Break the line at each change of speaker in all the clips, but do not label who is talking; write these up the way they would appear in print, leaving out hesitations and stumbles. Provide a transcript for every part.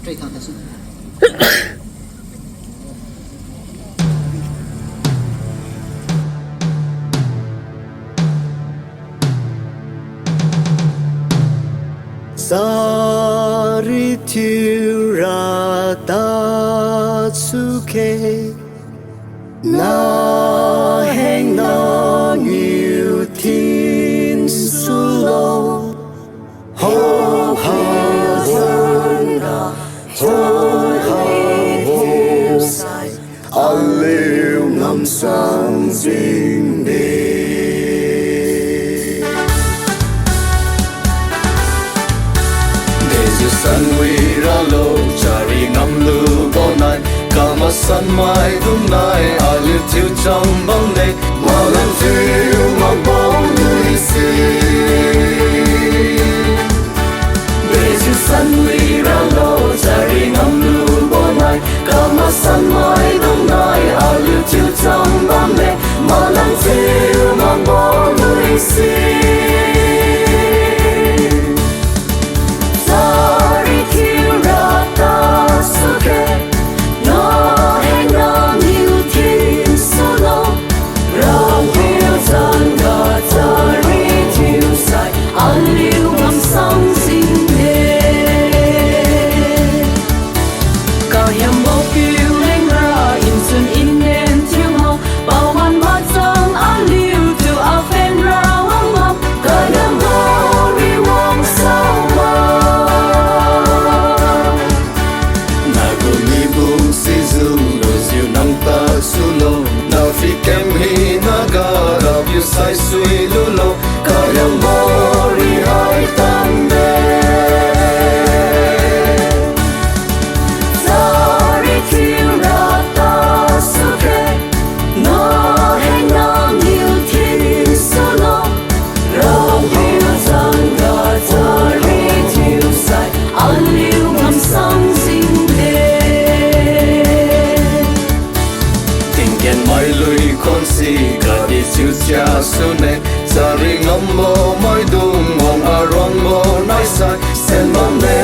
最长的是。
Chari thiura ta sukhe na hang na nhiều thiên su lo ho ha thân ga thôi thiêu sai liu ngâm sang dinh đi. San we ra lo chari ngam lu bo nai kama san mai dum nai alu thiu chang bang ne ma lan thiu ma bong lui si Yesu san we ra lo chari ngam lu bo nai kama san mai dum nai alu thiu chang bang ne ma lan thiu ma bong lui si sai suy lu lo cả yang mori hai tan de Chari thiura ta sukhe na hang na nhiều thiên su lo rong hiu sang ga chari thiu sai liu ngâm sang dinh de tình kiên mai lui con si đi siêu cha su ne chari ngam mo mai dung mong a rong mo nai sai sen mong ne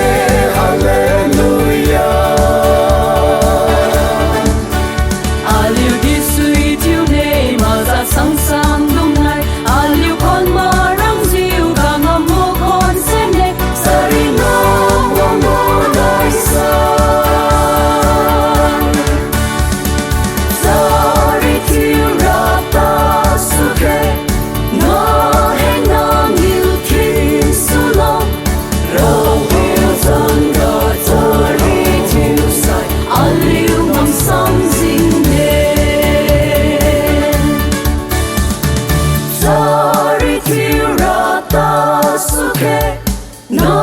hallelujah aliu di sui thiu ne ma za sang sang dung nai aliu con ma rang diu ka ngam mo con sen ne chari ngam mo nai sai chari thiura ta sukhe na hang na nhiều thiên su lo rong hiu sang ga chari thiu sai liu ngâm sang dinh de Chari thiura ta sukhe na